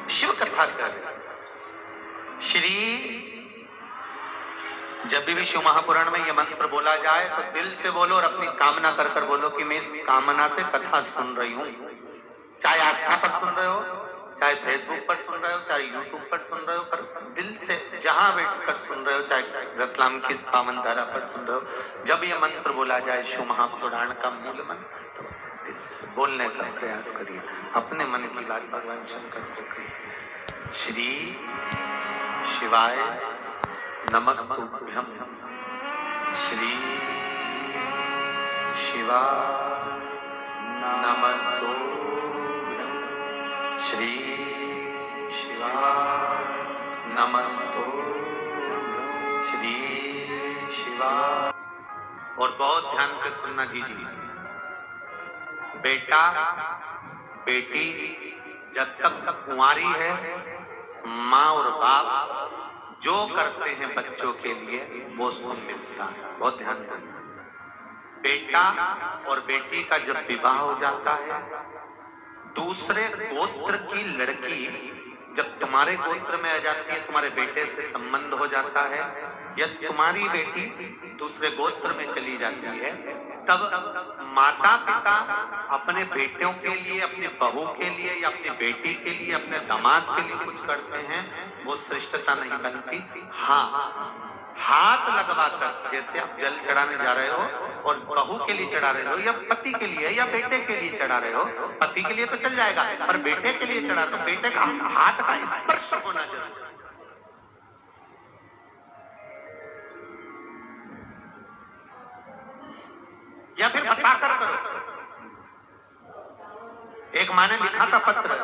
शिव कथा कर श्री। जब भी शिव महापुराण में यह मंत्र बोला जाए तो दिल से बोलो और अपनी कामना कर कर बोलो कि मैं इस कामना से कथा सुन रही हूं। चाहे आस्था पर सुन रहे हो, चाहे फेसबुक पर सुन रहे हो, चाहे यूट्यूब पर सुन रहे हो, पर दिल से जहां बैठकर सुन रहे हो, चाहे रतलाम की पावन धारा पर सुन रहे हो, जब ये मंत्र बोला जाए शिव महापुराण का मूल मंत्र, तो दिल से बोलने का प्रयास करिए। अपने मन की बात भगवान शंकर को कहिए। श्री शिवाय नमस्तुभ्यं। श्री शिवाय नमस्तुभ्यं। श्री शिवाय नमस्तुभ्यं। श्री शिवाय। और बहुत ध्यान से सुनना जी। बेटा बेटी जब तक कुंवारी है, माँ और बाप जो करते हैं बच्चों के लिए वो उसको मिलता है। बहुत ध्यान देना। बेटा और बेटी का जब विवाह हो जाता है, दूसरे गोत्र की लड़की जब तुम्हारे गोत्र में आ जाती है, तुम्हारे बेटे से संबंध हो जाता है, या तुम्हारी बेटी दूसरे गोत्र में चली जाती है, तब माता पिता अपने बेटों के लिए, अपने बहू के लिए या अपनी बेटी के लिए, अपने दामाद के लिए कुछ करते हैं, वो श्रेष्ठता नहीं बनती। हाँ, हाथ लगवाकर, जैसे आप जल चढ़ाने जा रहे हो और बहू के लिए चढ़ा रहे हो, या पति के लिए या बेटे के लिए चढ़ा रहे हो, पति के लिए तो चल जाएगा, पर बेटे के लिए चढ़ा तो बेटे का हाथ का स्पर्श होना जरूरी। या फिर बताकर करो। एक माँ ने लिखा था पत्र,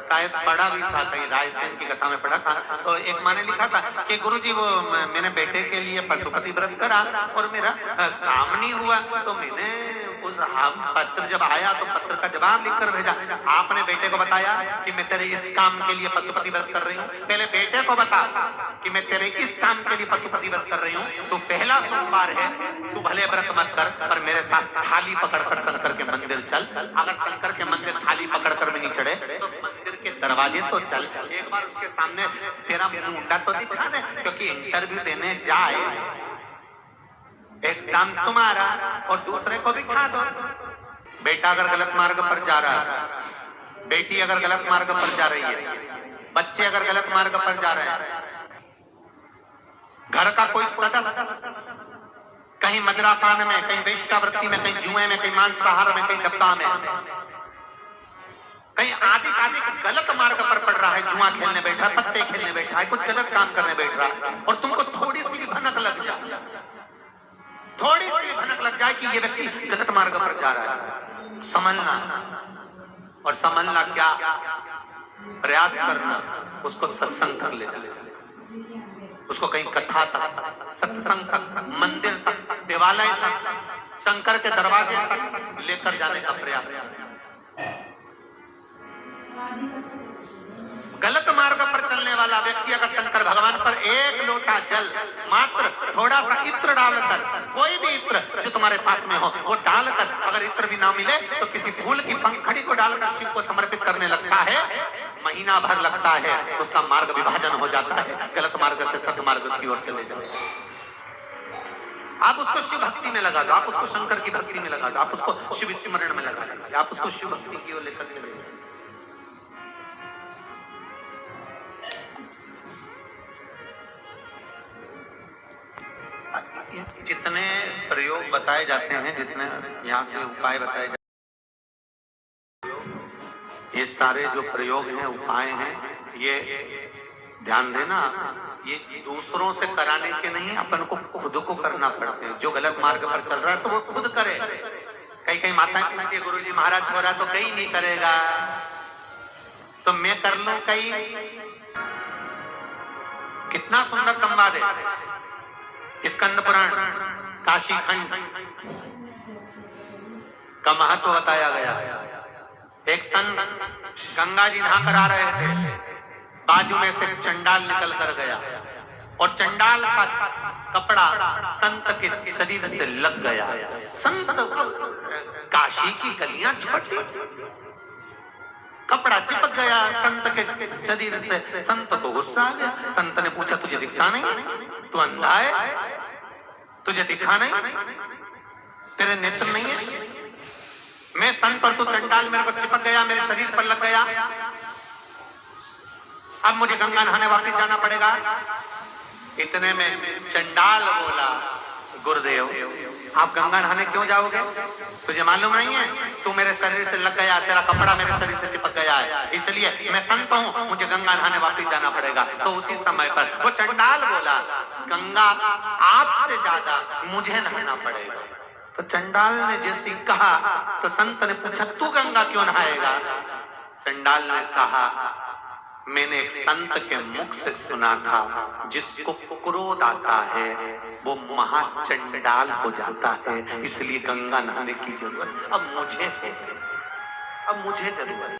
शायद पढ़ा भी था, कहीं रायसेन की कथा में पढ़ा था, तो एक माँ ने लिखा था कि गुरुजी वो मैंने बेटे के लिए पशुपति व्रत करा और मेरा काम नहीं हुआ, तो मैंने उस पत्र जब आया तो पत्र का जवाब लिखकर भेजा। आपने बेटे को बताया कि मैं तेरे इस काम के लिए पशुपति व्रत कर रही हूँ। पहले बेटे को बता कि मैं तेरे इस काम के लिए पशुपति व्रत कर रही हूँ, तो पहला सोमवार है, तू भले व्रत मत कर, पर मेरे साथ थाली पकड़कर शंकर के मंदिर चल। अगर शंकर के मंदिर थाली पकड़कर भी नहीं चढ़े तो मंदिर के दरवाजे तो चल। एक बार उसके सामने तेरा मुंडा तो दिखा दे, क्योंकि इंटरव्यू देने जाए, एग्जाम तुम्हारा और दूसरे को बिठा दो। बेटा अगर गलत मार्ग पर जा रहा है, बेटी अगर गलत मार्ग पर जा रही है, बच्चे अगर गलत मार्ग पर जा रहे हैं, घर का कोई सदस्य कहीं मदिरापान में, कहीं वेश्यावृत्ति में, कहीं जुए में, कहीं मांसाहार में, कहीं डब्बा में, कहीं आदि गलत मार्ग पर पड़ रहा है, जुआ खेलने बैठ रहा है, पत्ते खेलने बैठा है, कुछ गलत काम करने बैठ रहा है, और तुमको थोड़ी सी भी भनक लग जाए, थोड़ी सी भी भनक लग जाए कि ये व्यक्ति गलत मार्ग पर जा रहा है, समझना। और समझना क्या, प्रयास करना, उसको सत्संग तक ले जाना, उसको कहीं कथा तक, सत्संग तक, मंदिर तक, देवालय तक, शंकर के दरवाजे तक लेकर जाने का प्रयास करना। गलत मार्ग पर चलने वाला व्यक्ति अगर शंकर भगवान पर एक लोटा जल, मात्र थोड़ा सा इत्र डालकर, कोई भी इत्र जो तुम्हारे पास में हो वो डालकर, अगर इत्र भी ना मिले तो किसी फूल की पंखड़ी को डालकर शिव को समर्पित करने लगता है, महीना भर लगता है, उसका मार्ग विभाजन हो जाता है, गलत मार्ग से सदमार्ग की ओर चले जाते हैं। आप उसको शिव भक्ति में लगा दो, आप उसको शंकर की भक्ति में लगा दो, आप उसको शिव स्मरण में लगा दो, आप उसको शिव भक्ति की ओर लेकर चले जाओ। जितने प्रयोग बताए जाते हैं, जितने यहाँ से उपाय बताए जाते हैं, ये सारे जो प्रयोग हैं, उपाय हैं, ये ध्यान देना, ये दूसरों से कराने के नहीं, अपन को खुद को करना पड़ते हैं। जो गलत मार्ग पर चल रहा है तो वो खुद करे। कई माताएं पूछती है, गुरुजी महाराज छोरा तो कहीं नहीं करेगा, तो मैं कर लूं कहीं। कितना सुंदर संवाद है। स्कंद पुराण काशी खंड का महत्व बताया गया। एक संत गंगा जी नहा कर आ रहे थे, बाजू में से चंडाल निकल कर गया और चंडाल का कपड़ा संत के शरीर से लग गया। संत काशी की गलियां छोटी, कपड़ा चिपक गया संत के शरीर से। संत को गुस्सा आ गया। संत ने पूछा, तुझे दिखता नहीं? तू अंधा है? तुझे दिखा नहीं? तेरे नेत्र नहीं है? मैं संत और तू चंडाल, मेरे को चिपक गया, मेरे शरीर पर लग गया, अब मुझे गंगा नहाने वापस जाना पड़ेगा। इतने में चंडाल बोला, गुरुदेव आप गंगा नहाने क्यों जाओगे? तुझे मालूम नहीं है तू मेरे शरीर से लग गया, तेरा कपड़ा मेरे शरीर से चिपक गया है, इसलिए मैं संत हूं, मुझे गंगा नहाने वापस जाना पड़ेगा। तो उसी समय पर वो चंडाल बोला, गंगा आपसे ज्यादा मुझे नहाना पड़ेगा। तो चंडाल ने जैसे कहा तो संत ने पूछा, तू गंगा क्यों नहाएगा? चंडाल ने कहा, मैंने एक संत के मुख से सुना था, जिसको क्रोध आता है वो महाचंडाल हो जाता है, इसलिए गंगा नहाने की जरूरत अब मुझे है, अब मुझे जरूरत।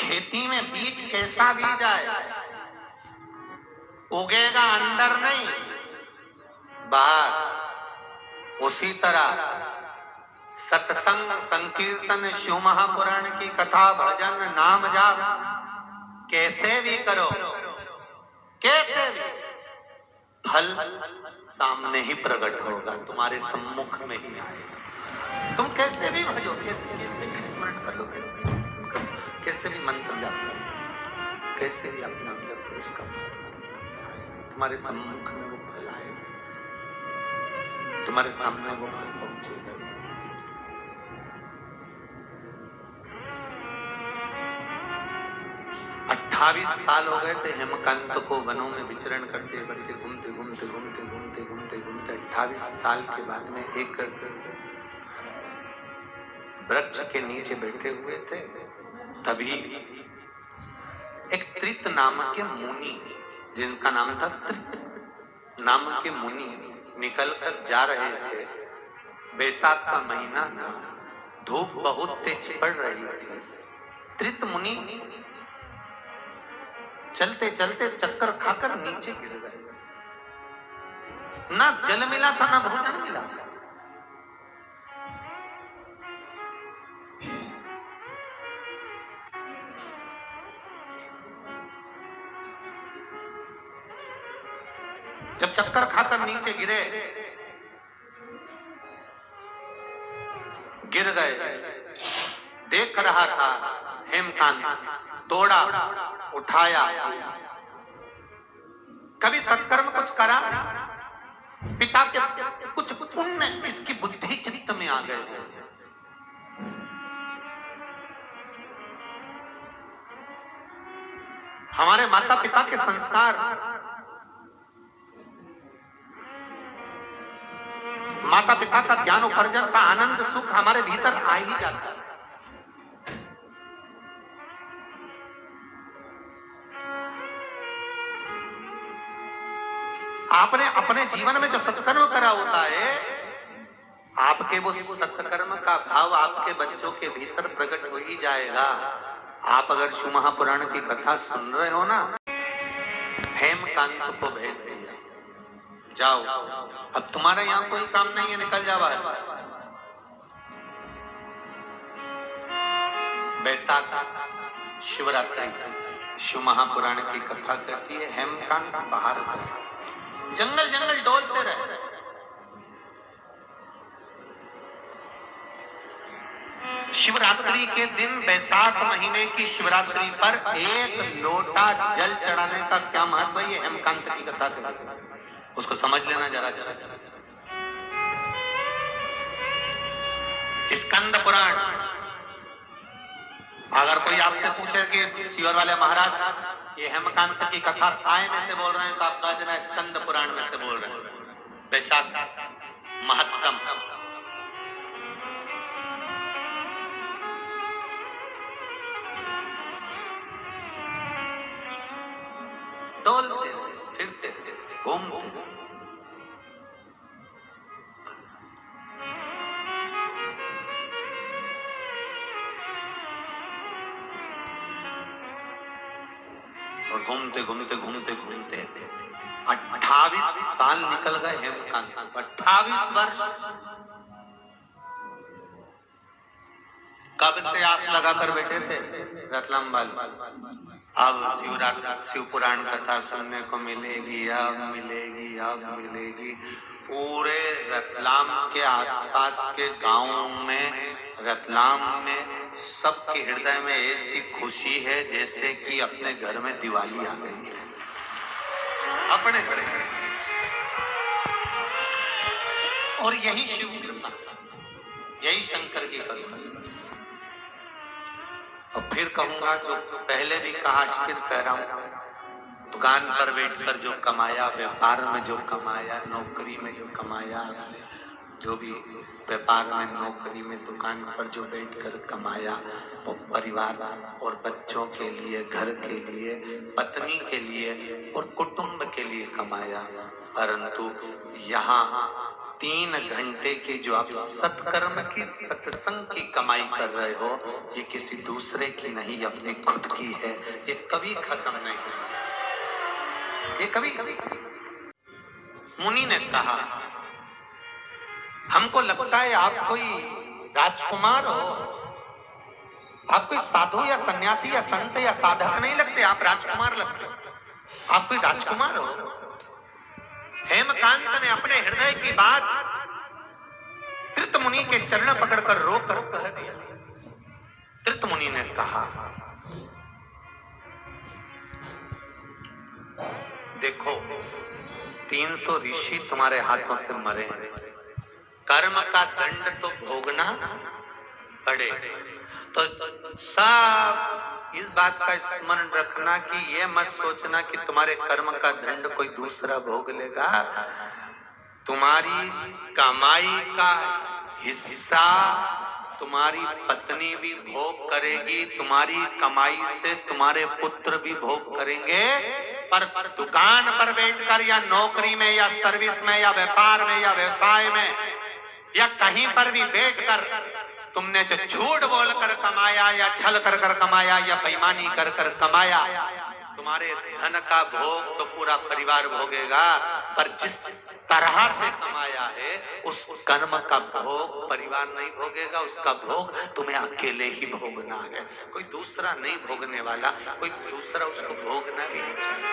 खेती में बीज कैसा बीज आए, उगेगा अंदर नहीं बाहर। उसी तरह सत्संग, संकीर्तन, शिव महापुराण की कथा, भजन, नाम जाप कैसे भी करो, कैसे भी, फल सामने ही प्रकट होगा, तुम्हारे सम्मुख में ही आएगा। तुम कैसे भी भजो, कैसे भी स्मरण कर लो, कैसे भी मंत्र जाप करो, कैसे भी अपना जप करो, उसका फल तुम्हारे सामने आएगा, तुम्हारे सम्मुख में वो फल आएगा, तुम्हारे सामने वो फल पहुंचेगा। 28 साल हो गए थे हेमकांत को वनों में विचरण करते करते, घूमते घूमते घूमते घूमते घूमते घूमते 28 साल के बाद में एक वृक्ष के नीचे बैठे हुए थे। तभी एक त्रित नामक के मुनि, जिनका नाम था त्रित नामक के मुनि, निकलकर जा रहे थे। बैसाख का महीना था, धूप बहुत तेज पड़ रही थी। त्रित मुनि चलते चलते चक्कर खाकर नीचे गिर गए। ना जल मिला था, ना भोजन मिला था। जब चक्कर खाकर नीचे गिर गए, देख रहा था हेमकांत, तोड़ा, उठाया, कभी सत्कर्म कुछ करा, पिता के कुछ पुण्य इसकी बुद्धि चित्त में आ गए। हमारे माता पिता के संस्कार, माता पिता का ज्ञान उपार्जन का आनंद सुख हमारे भीतर आ ही जाता है। आपने अपने जीवन में जो सत्कर्म करा होता है, आपके वो सत्कर्म का भाव आपके बच्चों के भीतर प्रकट हो ही जाएगा। आप अगर शिव महापुराण की कथा सुन रहे हो ना, हेमकांत को भेज दिया, जाओ अब तुम्हारा यहाँ कोई काम नहीं है, निकल जाओ। बैसाख शिवरात्रि शिव महापुराण की कथा कहती है, हेमकांत बाहर गए, जंगल जंगल डोलते रहे। शिवरात्रि के दिन, बैसाख महीने की शिवरात्रि पर 1 लोटा जल चढ़ाने का क्या महत्व है, ये हेमकांत की कथा कहती है। उसको समझ लेना जरा अच्छा से। स्कंद पुराण, अगर कोई आपसे पूछे कि सीवर वाले महाराज ये हेमकांत की कथा काय में से बोल रहे हैं, तो आप कह देना स्कंद पुराण में से बोल रहे हैं। बैसाख महत्तम, डोलते फिरते घूमते, और घूमते घूमते घूमते घूमते 28 साल निकल गए हेमकांत, 28 वर्ष। कब से आस लगा कर बैठे थे रतलाम वाले, अब शिव पुराण कथा सुनने को मिलेगी, अब मिलेगी, अब मिलेगी। पूरे रतलाम के आसपास के गांवों में, रतलाम में सबके हृदय में ऐसी खुशी है जैसे कि अपने घर में दिवाली आ गई है, अपने घर में। और यही शिव कृपा, यही शंकर की करुणा। और फिर कहूंगा, जो पहले भी कहा आज फिर कह रहा हूं, दुकान पर बैठकर जो कमाया, व्यापार में जो कमाया, नौकरी में जो कमाया, जो भी व्यापार में, नौकरी में, दुकान पर जो बैठकर कमाया, वो परिवार और बच्चों के लिए, घर के लिए, पत्नी के लिए और कुटुंब के लिए कमाया। परंतु यहाँ 3 घंटे की जो आप सत्कर्म की, सत्संग की कमाई कर रहे हो, ये किसी दूसरे की नहीं, अपनी खुद की है। ये कभी खत्म नहीं, ये कभी। मुनि ने कहा, हमको लगता है आप कोई राजकुमार हो, आप कोई साधु या सन्यासी या संत या साधक नहीं लगते, आप राजकुमार लगते, आप कोई राजकुमार हो। हेमकांत ने अपने हृदय की बात तृत मुनि के चरण पकड़कर रोकर कह दिया। तृत मुनि ने कहा, देखो 300 ऋषि तुम्हारे हाथों से मरे, कर्म का दंड तो भोगना पड़े। तो सब इस बात का स्मरण रखना कि ये मत सोचना कि तुम्हारे कर्म का दंड कोई दूसरा भोग लेगा। तुम्हारी कमाई का हिस्सा तुम्हारी पत्नी भी भोग करेगी, तुम्हारी कमाई से तुम्हारे पुत्र भी भोग करेंगे। पर दुकान पर बैठकर या नौकरी में या सर्विस में या व्यापार में या व्यवसाय में या कहीं पर भी बैठकर तुमने जो झूठ बोलकर कमाया या छल कर कर कमाया या बेईमानी कर कर कमाया, तुम्हारे धन का भोग तो पूरा परिवार भोगेगा। पर जिस तरह से कमाया है उस कर्म का भोग परिवार नहीं भोगेगा, उसका भोग तुम्हें अकेले ही भोगना है। कोई दूसरा नहीं भोगने वाला, कोई दूसरा उसको भोगना भी नहीं चाहिए,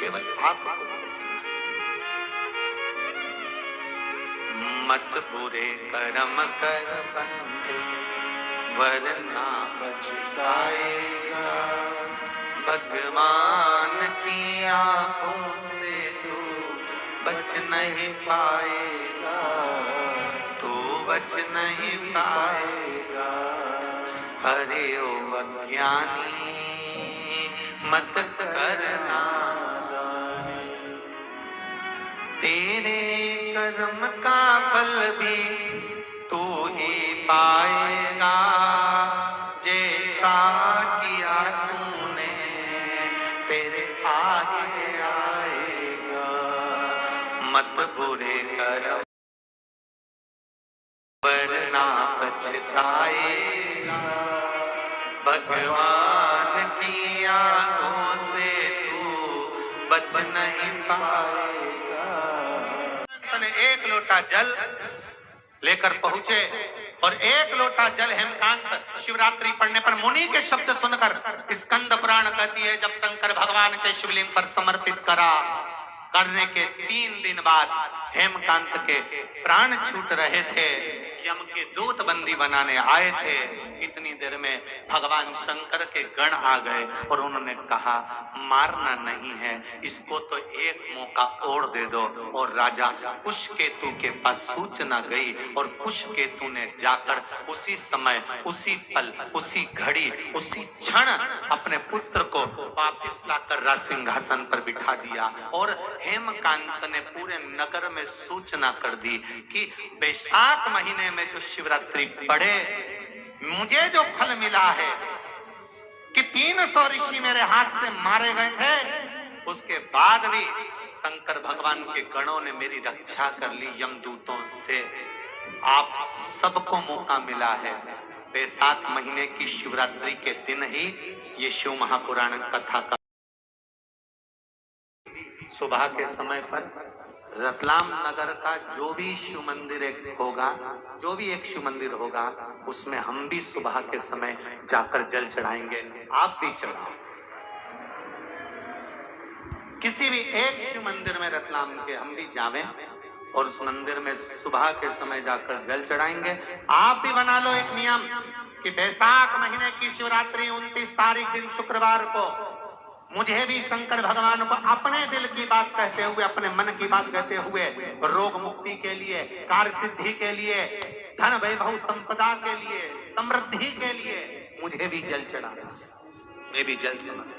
केवल आप। मत बुरे कर्म कर बंधे, वरना पछताएगा। भगवान की आंखों से तू बच नहीं पाएगा, तू बच नहीं पाएगा। हरे ओ अज्ञानी मत करना, तेरे कर्म का फल भी तू ही पाएगा। जैसा किया तूने तेरे आगे आएगा। मत बुरे कर्म वरना पछताएगा। भगवान की आंखों से तू बच नहीं पाएगा। एक लोटा जल लेकर पहुंचे और एक लोटा जल हेमकांत शिवरात्रि पढ़ने पर मुनि के शब्द सुनकर स्कंद पुराण कहती है, जब शंकर भगवान के शिवलिंग पर समर्पित करने के 3 दिन बाद हेमकांत के प्राण छूट रहे थे। यम के दूत बंदी बनाने आए थे। इतनी देर में भगवान शंकर के गण आ गए और उन्होंने कहा, मारना नहीं है, इसको तो एक मौका और दे दो। और राजा कुशकेतु के पास सूचना गई और कुशकेतु ने जाकर उसी समय, उसी पल, उसी घड़ी, उसी क्षण अपने पुत्र को वापिस लाकर राज सिंहासन पर बिठा दिया। और हेमकांत ने पूरे नगर में सूचना कर दी कि वैशाख महीने में जो शिवरात्रि पड़े, मुझे जो फल मिला है कि 300 ऋषि मेरे हाथ से मारे गए थे, उसके बाद भी शंकर भगवान के गणों ने मेरी रक्षा कर ली यमदूतों से। आप सबको मौका मिला है। वैशाख महीने की शिवरात्रि के दिन ही ये शिव महापुराण कथा का सुबह के समय पर रतलाम नगर का जो भी शिव मंदिर होगा, जो भी एक शिव मंदिर होगा, उसमें हम भी सुबह के समय जाकर जल चढ़ाएंगे। आप भी चढ़ाओ। किसी भी एक शिव मंदिर में रतलाम के हम भी जावें और उस मंदिर में सुबह के समय जाकर जल चढ़ाएंगे। आप भी बना लो एक नियम कि बैसाख महीने की शिवरात्रि 29 तारीख दिन शुक्रवार को मुझे भी शंकर भगवान को अपने दिल की बात कहते हुए, अपने मन की बात कहते हुए, रोग मुक्ति के लिए, कार्य सिद्धि के लिए, धन वैभव संपदा के लिए, समृद्धि के लिए मुझे भी जल चढ़ाना, मैं भी जल समर्पित